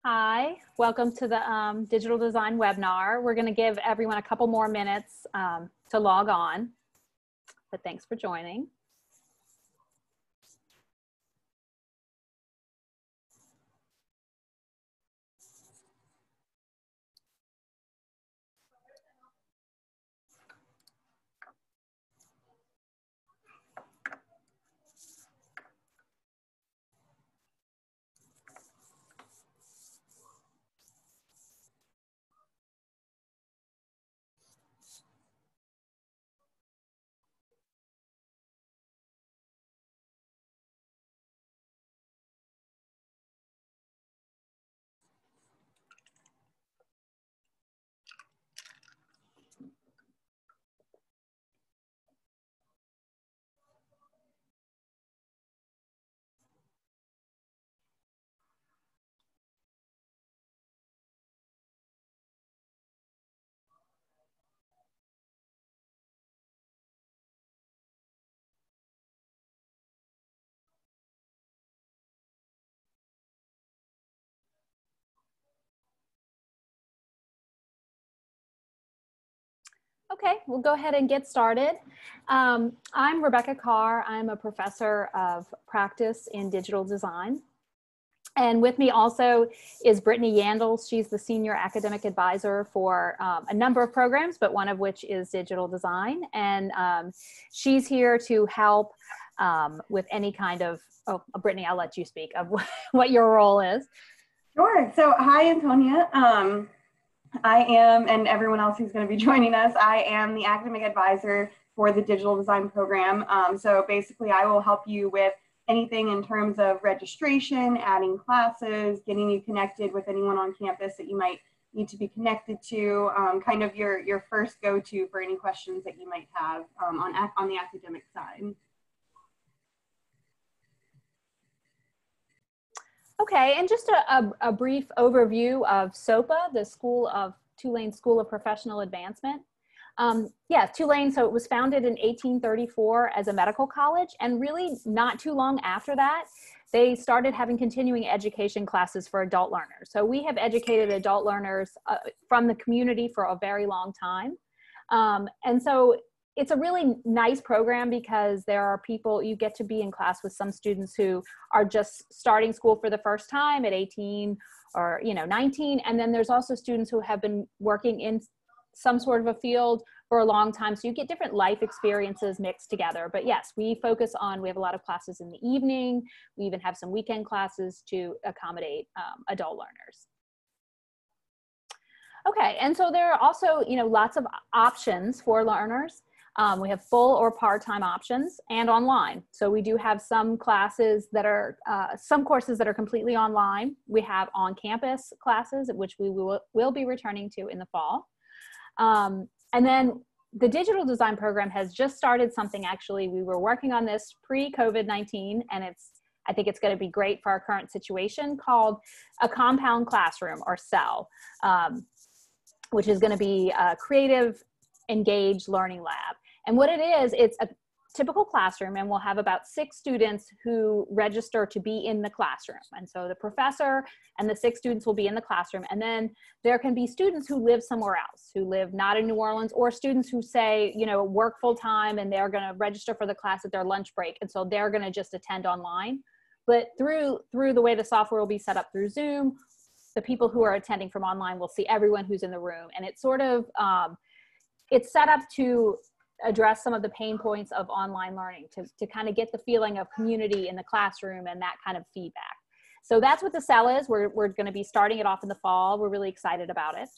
Hi, welcome to the digital design webinar. We're going to give everyone a couple more minutes to log on, but thanks for joining. Okay, we'll go ahead and get started. I'm Rebecca Carr. I'm a professor of practice in digital design. And with me also is Brittany Yandel. She's the senior academic advisor for a number of programs, but one of which is digital design. And she's here to help with any kind of, Brittany, I'll let you speak of what your role is. Sure. So hi, Antonia. I am, and everyone else who's going to be joining us, I am the academic advisor for the digital design program. So basically I will help you with anything in terms of registration, adding classes, getting you connected with anyone on campus that you might need to be connected to, kind of your first go-to for any questions that you might have on the academic side. Okay, and just a brief overview of SOPA, the Tulane School of Professional Advancement. Yeah, Tulane, so it was founded in 1834 as a medical college, and really not too long after that, they started having continuing education classes for adult learners. So we have educated adult learners from the community for a very long time. And so it's a really nice program because there are people, you get to be in class with some students who are just starting school for the first time at 18 or 19. And then there's also students who have been working in some sort of a field for a long time. So you get different life experiences mixed together. But yes, we have a lot of classes in the evening. We even have some weekend classes to accommodate adult learners. Okay, and so there are also, lots of options for learners. We have full or part-time options and online. So we do have some classes that are, some courses that are completely online. We have on-campus classes, which we will be returning to in the fall. And then the digital design program has just started something, actually. We were working on this pre-COVID-19, and I think it's going to be great for our current situation, called a compound classroom, or CEL, which is going to be a creative, engaged learning lab. And what it is, it's a typical classroom, and we'll have about 6 students who register to be in the classroom. And so the professor and the 6 students will be in the classroom. And then there can be students who live somewhere else, who live not in New Orleans, or students who say, work full time and they're going to register for the class at their lunch break. And so they're going to just attend online. But through the way the software will be set up through Zoom, the people who are attending from online will see everyone who's in the room. And it's sort of, it's set up to address some of the pain points of online learning, to kind of get the feeling of community in the classroom and that kind of feedback. So that's what the CEL is. We're going to be starting it off in the fall. We're really excited about it.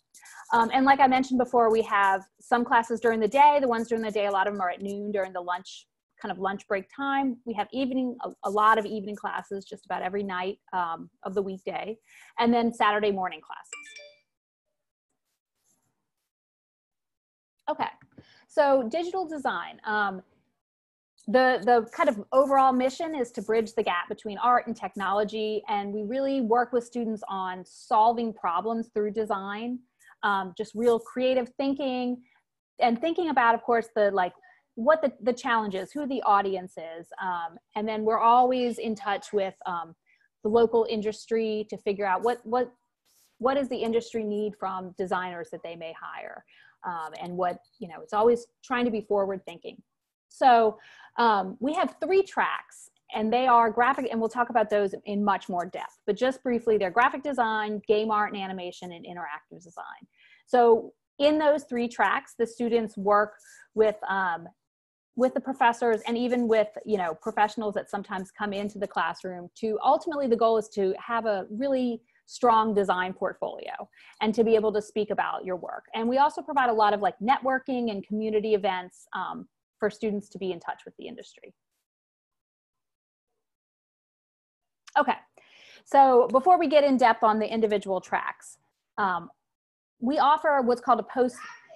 And like I mentioned before, we have some classes during the day. The ones during the day, a lot of them are at noon during the lunch break time. We have a lot of evening classes just about every night of the weekday, and then Saturday morning classes. Okay. So digital design, the kind of overall mission is to bridge the gap between art and technology. And we really work with students on solving problems through design, just real creative thinking, and thinking about, of course, what the challenge is, who the audience is. And then we're always in touch with the local industry to figure out what what is the industry need from designers that they may hire? And what, it's always trying to be forward thinking. So we have 3 tracks, and they are graphic, and we'll talk about those in much more depth, but just briefly, they're graphic design, game art and animation, and interactive design. So in those 3 tracks, the students work with the professors and even with, professionals that sometimes come into the classroom to ultimately the goal is to have a really strong design portfolio and to be able to speak about your work. And we also provide a lot of like networking and community events for students to be in touch with the industry. Okay, so before we get in depth on the individual tracks, we offer what's called a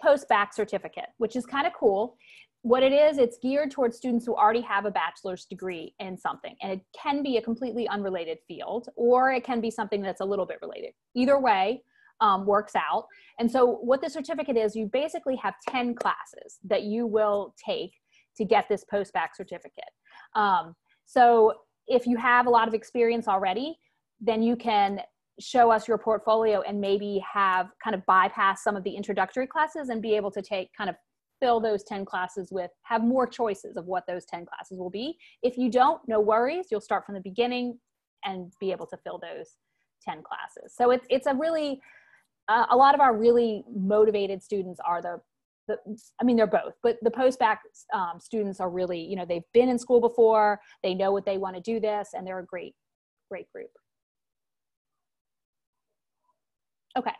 post-bac certificate, which is kind of cool. What it is, it's geared towards students who already have a bachelor's degree in something, and it can be a completely unrelated field, or it can be something that's a little bit related. Either way works out. And so what the certificate is, you basically have 10 classes that you will take to get this post-bac certificate. So if you have a lot of experience already, then you can show us your portfolio and maybe have kind of bypass some of the introductory classes and be able to fill those 10 classes have more choices of what those 10 classes will be. If you don't, no worries, you'll start from the beginning and be able to fill those 10 classes. So it's a really, a lot of our really motivated students are they're both, but the post-bac students are really, they've been in school before, they know what they want to do this, and they're a great group. Okay.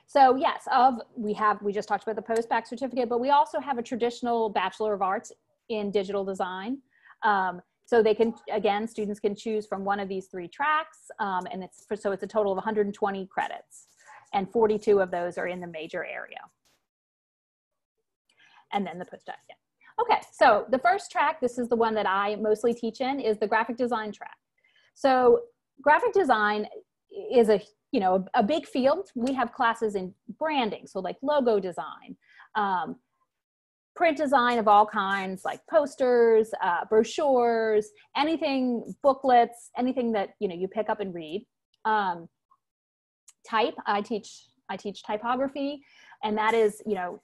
So yes, we just talked about the post-bac certificate, but we also have a traditional Bachelor of Arts in digital design. So they can, again, students can choose from one of these 3 tracks, and it's a total of 120 credits, and 42 of those are in the major area. And then the post-bac, yeah. Okay, so the first track, this is the one that I mostly teach in, is the graphic design track. So graphic design is a big field. We have classes in branding, so like logo design, print design of all kinds, like posters, brochures, anything, booklets, anything that you pick up and read. Type, I teach typography, and that is,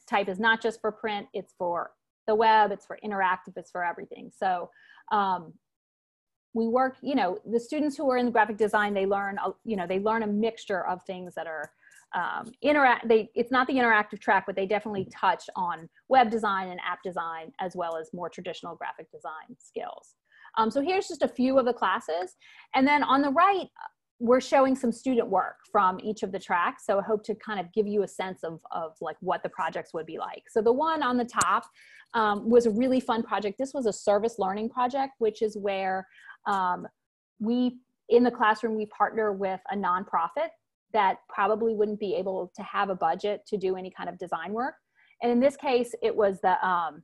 type is not just for print, it's for the web, it's for interactive, it's for everything. So we work, the students who are in graphic design, they learn a mixture of things that are it's not the interactive track, but they definitely touch on web design and app design, as well as more traditional graphic design skills. So here's just a few of the classes. And then on the right, we're showing some student work from each of the tracks. So I hope to kind of give you a sense of like what the projects would be like. So the one on the top was a really fun project. This was a service learning project, which is where in the classroom, we partner with a nonprofit that probably wouldn't be able to have a budget to do any kind of design work. And in this case, it was the, I'm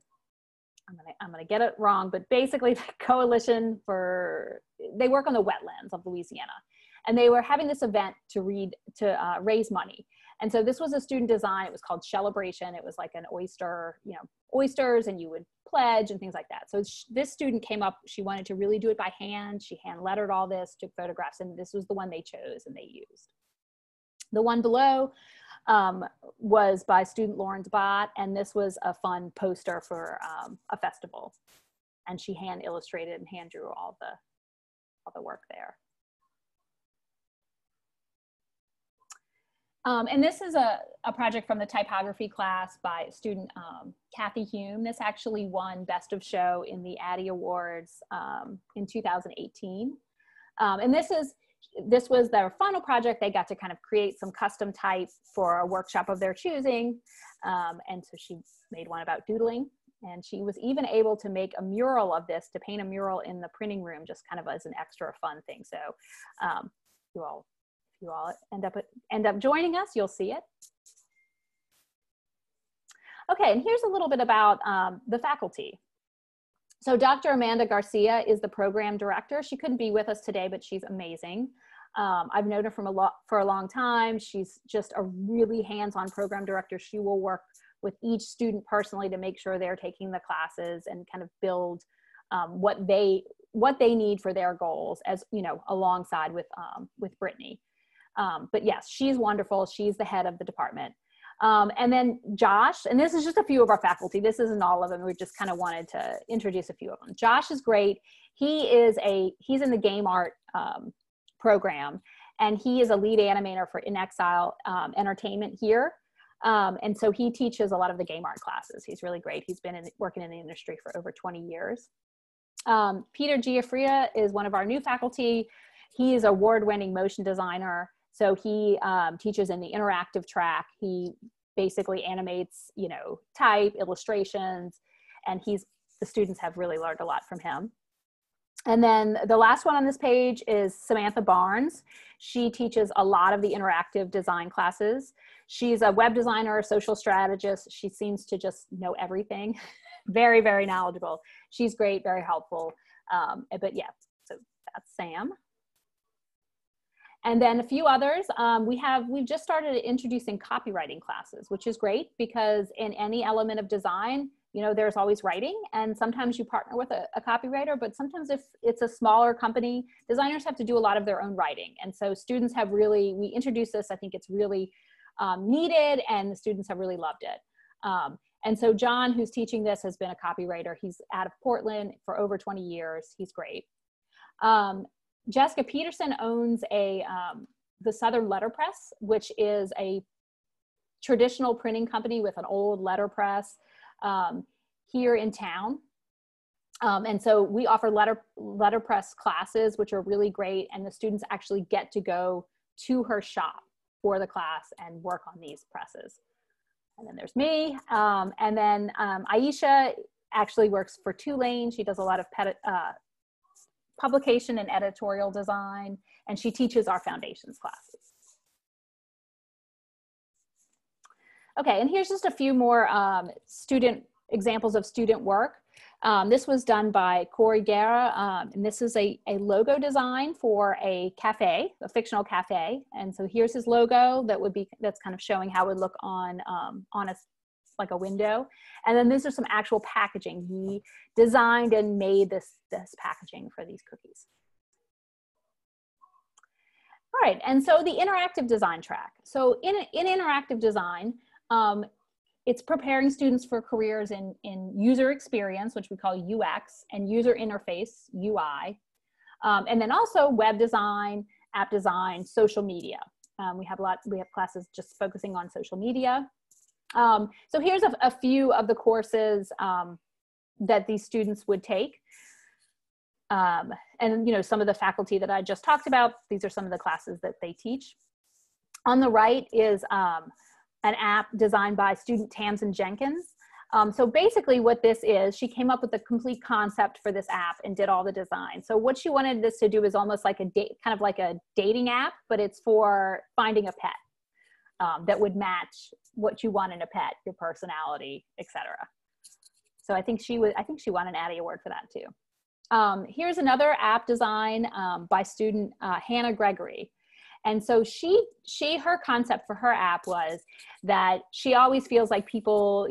gonna get it wrong, but basically the Coalition they work on the wetlands of Louisiana. And they were having this event to raise money. And so this was a student design. It was called Celebration. It was like an oysters, and you would pledge and things like that. So this student came up, she wanted to really do it by hand. She hand lettered all this, took photographs, and this was the one they chose and they used. The one below was by student Lawrence Bott, and this was a fun poster for a festival. And she hand illustrated and hand drew all the work there. And this is a project from the typography class by student Kathy Hume. This actually won Best of Show in the Addy Awards in 2018. And this was their final project. They got to kind of create some custom type for a workshop of their choosing. And so she made one about doodling. And she was even able to make a mural of this, to paint a mural in the printing room, just kind of as an extra fun thing. So you all end up joining us, you'll see it. Okay, and here's a little bit about the faculty. So Dr. Amanda Garcia is the program director. She couldn't be with us today, but she's amazing. I've known her for a long time. She's just a really hands-on program director. She will work with each student personally to make sure they're taking the classes and kind of build what they need for their goals, as alongside with Brittany. But yes, she's wonderful. She's the head of the department. And then Josh, and this is just a few of our faculty. This isn't all of them. We just kind of wanted to introduce a few of them. Josh is great. He's in the game art program, and he is a lead animator for In Exile Entertainment here. And so he teaches a lot of the game art classes. He's really great. He's been working in the industry for over 20 years. Peter Giaffria is one of our new faculty. He is an award-winning motion designer. So he teaches in the interactive track. He basically animates, type, illustrations, and the students have really learned a lot from him. And then the last one on this page is Samantha Barnes. She teaches a lot of the interactive design classes. She's a web designer, a social strategist. She seems to just know everything. Very, very knowledgeable. She's great, very helpful. But yeah, so that's Sam. And then a few others. We've just started introducing copywriting classes, which is great because in any element of design, there's always writing, and sometimes you partner with a copywriter, but sometimes if it's a smaller company, designers have to do a lot of their own writing. And so students have we introduced this, I think it's really needed, and the students have really loved it. And so John, who's teaching this, has been a copywriter. He's out of Portland for over 20 years. He's great. Jessica Peterson owns the Southern Letterpress, which is a traditional printing company with an old letterpress here in town. And so we offer letterpress classes, which are really great. And the students actually get to go to her shop for the class and work on these presses. And then there's me. And then Aisha actually works for Tulane. She does a lot of publication and editorial design, and she teaches our foundations classes. Okay, and here's just a few more examples of student work. This was done by Corey Guerra, and this is a logo design for a cafe, a fictional cafe. And so here's his logo that's kind of showing how it would look on like a window. And then these are some actual packaging. He designed and made this packaging for these cookies. All right, and so the interactive design track. So in interactive design, it's preparing students for careers in user experience, which we call UX, and user interface, UI. And then also web design, app design, social media. We have classes just focusing on social media. So here's a few of the courses that these students would take. And some of the faculty that I just talked about, these are some of the classes that they teach. On the right is an app designed by student Tamsin Jenkins. So basically what this is, she came up with the complete concept for this app and did all the design. So what she wanted this to do is almost like kind of like a dating app, but it's for finding a pet that would match what you want in a pet, your personality, etc. So I think she won an Addie Award for that too. Here's another app design by student Hannah Gregory. And so her concept for her app was that she always feels like people,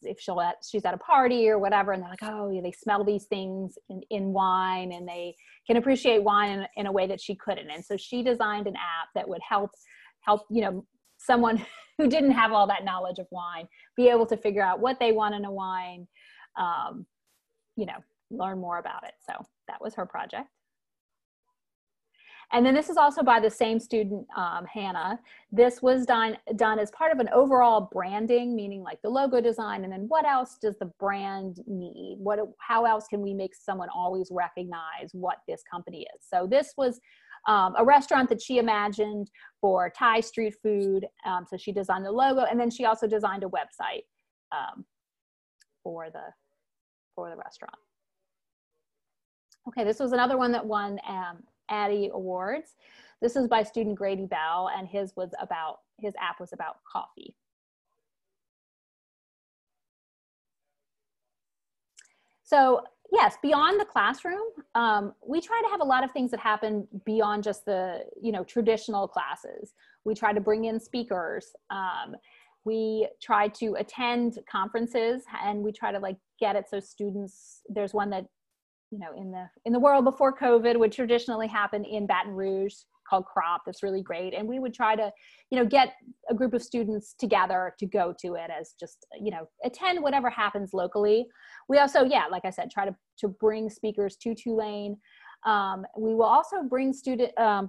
if she's at a party or whatever, and they're like, oh, they smell these things in wine, and they can appreciate wine in a way that she couldn't. And so she designed an app that would help someone who didn't have all that knowledge of wine be able to figure out what they want in a wine, learn more about it. So that was her project. And then this is also by the same student, Hannah. This was done as part of an overall branding, meaning like the logo design, and then what else does the brand need? How else can we make someone always recognize what this company is? So this was a restaurant that she imagined for Thai street food. So she designed the logo, and then she also designed a website for the restaurant. Okay, this was another one that won Addie Awards. This is by student Grady Bell, and his app was about coffee. So yes, beyond the classroom, we try to have a lot of things that happen beyond just the traditional classes. We try to bring in speakers. We try to attend conferences, and we try to get it so students. There's one that in the world before COVID would traditionally happen in Baton Rouge called Crop that's really great. And we would try to, you know, get a group of students together to go to it as just, you know, attend whatever happens locally. We also, yeah, like I said, try to bring speakers to Tulane. We will also bring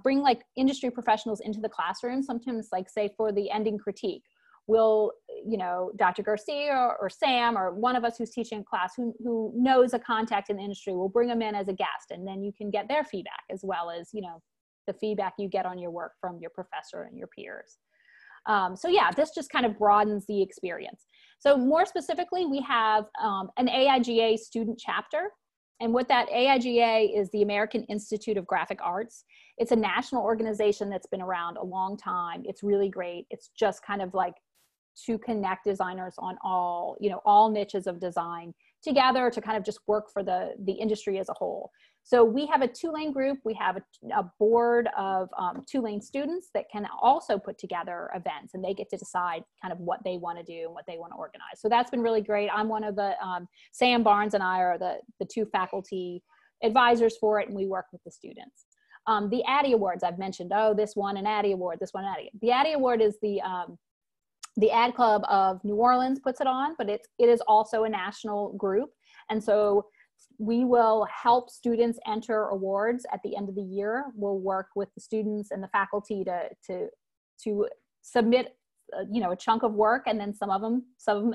bring like industry professionals into the classroom, sometimes like say for the ending critique. We'll, you know, Dr. Garcia or Sam or one of us who's teaching a class who knows a contact in the industry, we'll bring them in as a guest, and then you can get their feedback as well as, you know, the feedback you get on your work from your professor and your peers. So yeah, this just kind of broadens the experience. So more specifically, we have an AIGA student chapter. And what that AIGA is, the American Institute of Graphic Arts. It's a national organization that's been around a long time. It's really great. It's just kind of like to connect designers on all, you know, all niches of design together to kind of just work for the industry as a whole. So we have a Tulane group. We have a board of Tulane students that can also put together events, and they get to decide kind of what they want to do and what they want to organize. So that's been really great. I'm one of the, Sam Barnes and I are the two faculty advisors for it, and we work with the students. The Addy Awards I've mentioned, oh, this one an Addy Award, this one an Addy. The Addy Award is the Ad Club of New Orleans puts it on, but it is also a national group. And so we will help students enter awards at the end of the year. We'll work with the students and the faculty to submit, you know, a chunk of work, and then some of them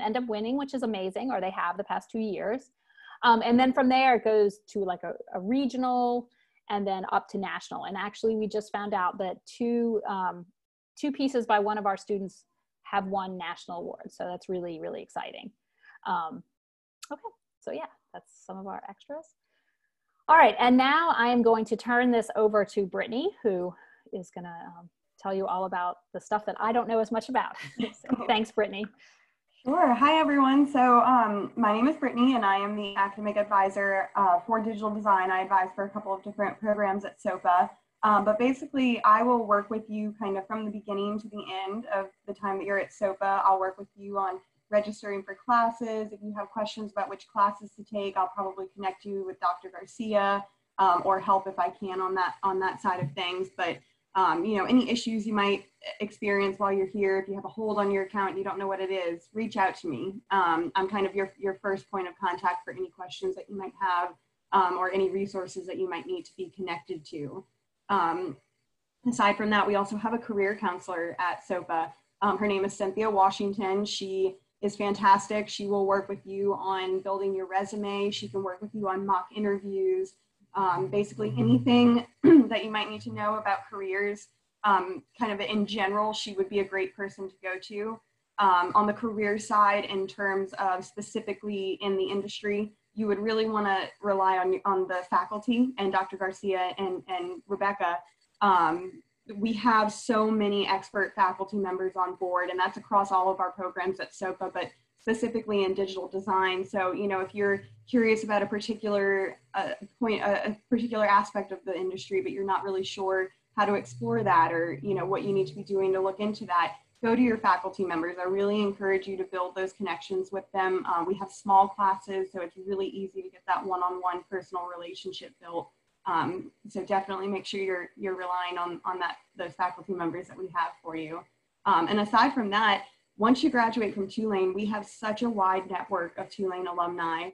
end up winning, which is amazing, or they have the past 2 years. And then from there it goes to like a regional, and then up to national. And actually we just found out that two pieces by one of our students have won national awards. So that's really, really exciting. Okay, so yeah, that's some of our extras. All right, and now I am going to turn this over to Brittany, who is gonna tell you all about the stuff that I don't know as much about. So, thanks, Brittany. Sure. Hi, everyone. So my name is Brittany, and I am the academic advisor for digital design. I advise for a couple of different programs at SOPA. But basically, I will work with you kind of from the beginning to the end of the time that you're at SOPA. I'll work with you on registering for classes. If you have questions about which classes to take, I'll probably connect you with Dr. Garcia or help if I can on that side of things. But you know, any issues you might experience while you're here, if you have a hold on your account and you don't know what it is, reach out to me. I'm kind of your first point of contact for any questions that you might have or any resources that you might need to be connected to. Aside from that, we also have a career counselor at SOPA. Her name is Cynthia Washington. She is fantastic. She will work with you on building your resume. She can work with you on mock interviews, basically anything that you might need to know about careers. Kind of in general, she would be a great person to go to. On the career side, in terms of specifically in the industry, you would really want to rely on the faculty and Dr. Garcia and Rebecca. We have so many expert faculty members on board, and that's across all of our programs at SOPA, but specifically in digital design. So, you know, if you're curious about a particular a particular aspect of the industry, but you're not really sure how to explore that, or, you know, what you need to be doing to look into that, go to your faculty members. I really encourage you to build those connections with them. We have small classes, so it's really easy to get that one-on-one personal relationship built. So definitely make sure you're relying on those faculty members that we have for you. And aside from that, once you graduate from Tulane, we have such a wide network of Tulane alumni.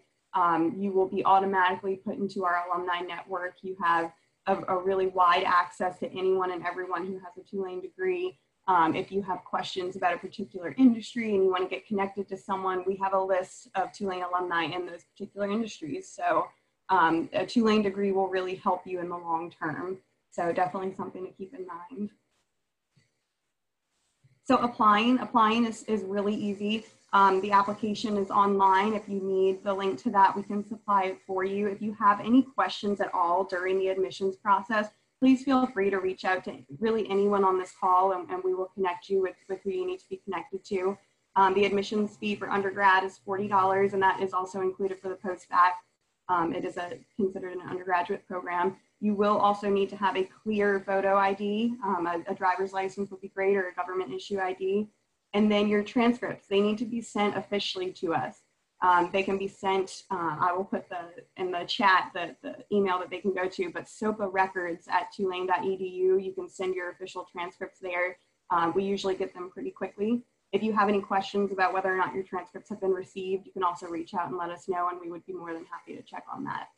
You will be automatically put into our alumni network. You have a really wide access to anyone and everyone who has a Tulane degree. If you have questions about a particular industry and you want to get connected to someone, we have a list of Tulane alumni in those particular industries. So a Tulane degree will really help you in the long term. So definitely something to keep in mind. So applying is really easy. The application is online. If you need the link to that, we can supply it for you. If you have any questions at all during the admissions process, please feel free to reach out to really anyone on this call, and we will connect you with who you need to be connected to. The admissions fee for undergrad is $40, and that is also included for the post-bac. It is considered an undergraduate program. You will also need to have a clear photo ID. A driver's license would be great, or a government issue ID. And then your transcripts, they need to be sent officially to us. They can be sent, I will put in the chat the email that they can go to, but SOPA records at tulane.edu. You can send your official transcripts there. We usually get them pretty quickly. If you have any questions about whether or not your transcripts have been received, you can also reach out and let us know, and we would be more than happy to check on that.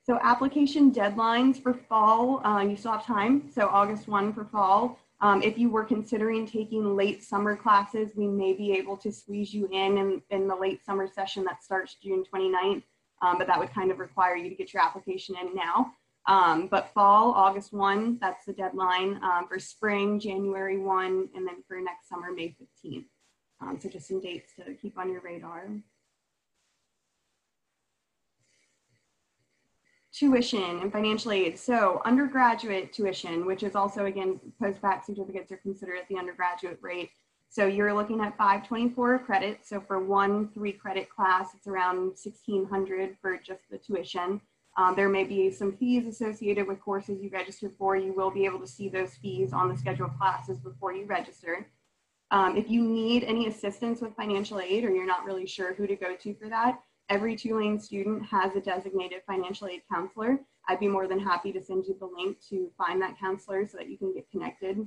So application deadlines for fall, you still have time. So August 1 for fall. If you were considering taking late summer classes, we may be able to squeeze you in the late summer session that starts June 29th, but that would kind of require you to get your application in now. But fall, August 1, that's the deadline. For spring, January 1, and then for next summer, May 15th. So just some dates to keep on your radar. Tuition and financial aid. So undergraduate tuition, which is also, again, post-bac certificates are considered at the undergraduate rate. So you're looking at 524 credits. So for one 3-credit class, it's around 1,600 for just the tuition. There may be some fees associated with courses you register for. You will be able to see those fees on the schedule of classes before you register. If you need any assistance with financial aid, or you're not really sure who to go to for that, every Tulane student has a designated financial aid counselor. I'd be more than happy to send you the link to find that counselor so that you can get connected.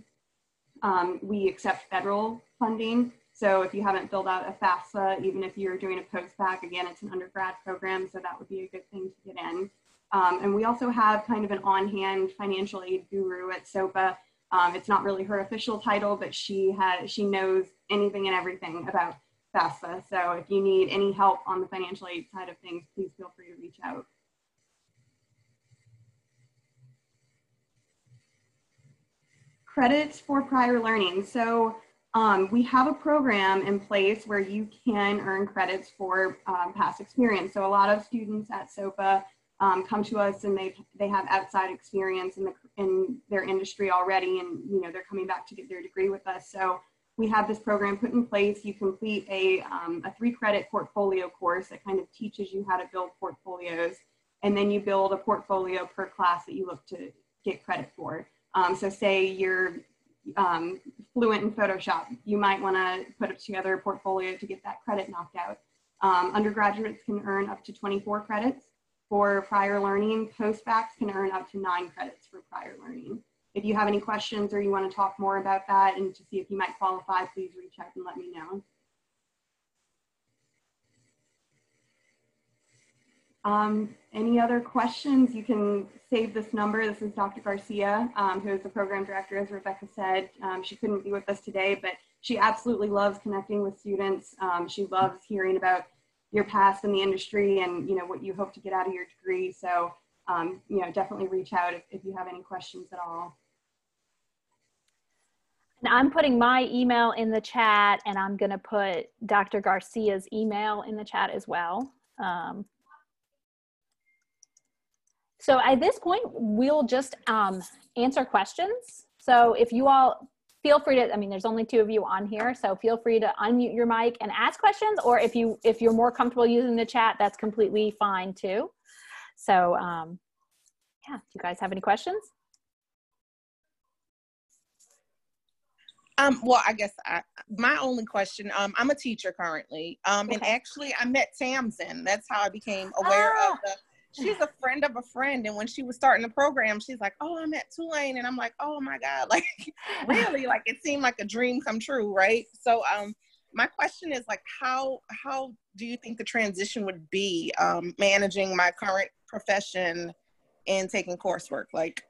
We accept federal funding. So if you haven't filled out a FAFSA, even if you're doing a post-bac, again, it's an undergrad program, so that would be a good thing to get in. And we also have kind of an on-hand financial aid guru at SOPA. It's not really her official title, but she knows anything and everything about FAFSA. So if you need any help on the financial aid side of things, please feel free to reach out. Credits for prior learning. So we have a program in place where you can earn credits for past experience. So a lot of students at SOPA come to us and they have outside experience in their industry already, and they're coming back to get their degree with us. So we have this program put in place. You complete a 3-credit portfolio course that kind of teaches you how to build portfolios, and then you build a portfolio per class that you look to get credit for. So say you're fluent in Photoshop, you might want to put together a portfolio to get that credit knocked out. Undergraduates can earn up to 24 credits for prior learning. Post-bacs can earn up to 9 credits for prior learning. If you have any questions or you want to talk more about that and to see if you might qualify, please reach out and let me know. Any other questions? You can save this number. This is Dr. Garcia, who is the program director, as Rebecca said. She couldn't be with us today, but she absolutely loves connecting with students. She loves hearing about your past in the industry and what you hope to get out of your degree. So definitely reach out if you have any questions at all. And I'm putting my email in the chat, and I'm going to put Dr. Garcia's email in the chat as well. So at this point, we'll just answer questions. So if you all feel free to, there's only 2 of you on here, so feel free to unmute your mic and ask questions, or if you're more comfortable using the chat, that's completely fine too. So yeah, do you guys have any questions? Well, I guess my only question, I'm a teacher currently, Okay. and actually I met Tamsin. That's how I became aware of she's a friend of a friend. And when she was starting the program, she's like, oh, I'm at Tulane. And I'm like, oh my God, like really, like it seemed like a dream come true. Right. So my question is like, how do you think the transition would be managing my current profession and taking coursework? Like,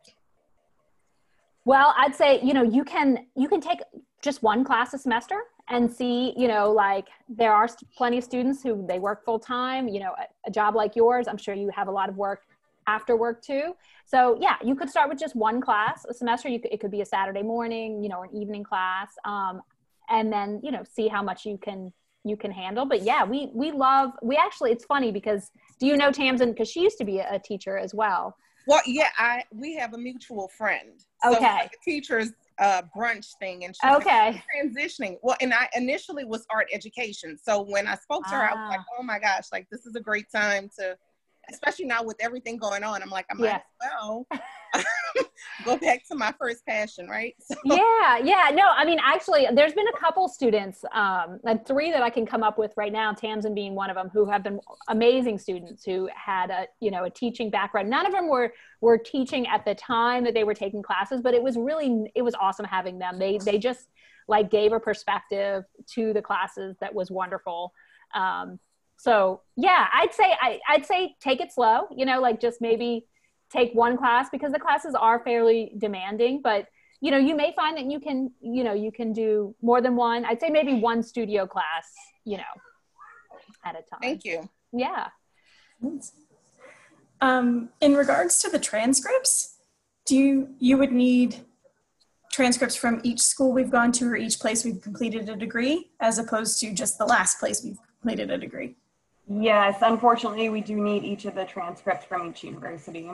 well, I'd say, you can take just 1 class a semester and see, like there are plenty of students who they work full time, a job like yours, I'm sure you have a lot of work after work too. So yeah, you could start with just 1 class a semester. It could be a Saturday morning, or an evening class. And then, see how much you can handle. But yeah, we actually, it's funny because do you know Tamsin? Because she used to be a teacher as well. Well, yeah, we have a mutual friend. So Okay. Like a teacher's brunch thing, and she's okay. transitioning. Well, and I initially was art education. So when I spoke to her, I was like, oh my gosh, like this is a great time to, especially now with everything going on. I'm like, I might as well go back to my first passion, right? So. Yeah. No, I mean, actually, there's been a couple students, and 3 that I can come up with right now, Tamsin being one of them, who have been amazing students who had a teaching background. None of them were teaching at the time that they were taking classes, but it was awesome having them. They just like gave a perspective to the classes that was wonderful. So yeah, I'd say take it slow, like just maybe take one class, because the classes are fairly demanding, but you may find that you can do more than one. I'd say maybe one studio class, at a time. Thank you. Yeah. In regards to the transcripts, you would need transcripts from each school we've gone to or each place we've completed a degree, as opposed to just the last place we've completed a degree? Yes, unfortunately, we do need each of the transcripts from each university.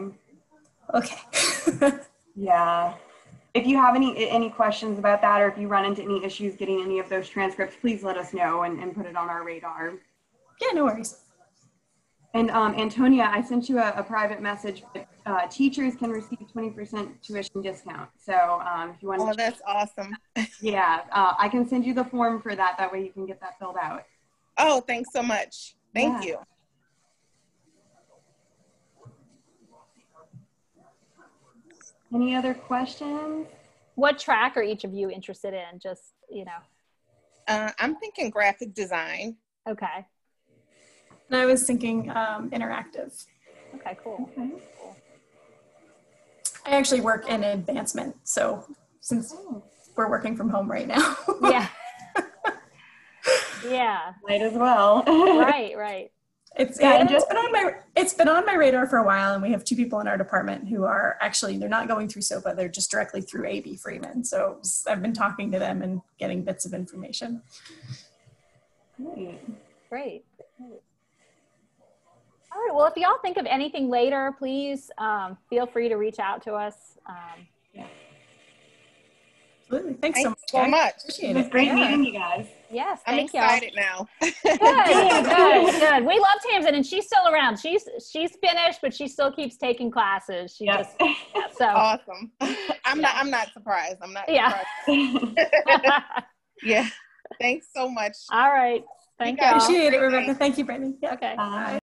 Okay. Yeah. If you have any questions about that, or if you run into any issues getting any of those transcripts, please let us know and put it on our radar. Yeah, no worries. And Antonia, I sent you a private message. Teachers can receive 20% tuition discount. So if you want to. Oh, that's awesome. Yeah, I can send you the form for that. That way you can get that filled out. Oh, thanks so much. Thank you. Any other questions? What track are each of you interested in? Just, I'm thinking graphic design. Okay. And I was thinking interactive. Okay, cool. Okay. I actually work in advancement, so since we're working from home right now. Yeah. Yeah. Might as well. Right. It's been on my radar for a while, and we have 2 people in our department who are actually, they're not going through SOPA, they're just directly through AB Freeman. So I've been talking to them and getting bits of information. Great. All right, well, if y'all think of anything later, please feel free to reach out to us. Absolutely. Thanks so much. Appreciate It was great meeting you guys. Yes, I'm thank you. excited now. Good. We love Tamsin, and she's still around. She's finished, but she still keeps taking classes. So awesome. I'm not surprised. I'm not surprised. Yeah. Thanks so much. All right. Thank you. Appreciate it, Rebecca. Thank you, Brittany. Okay. Bye.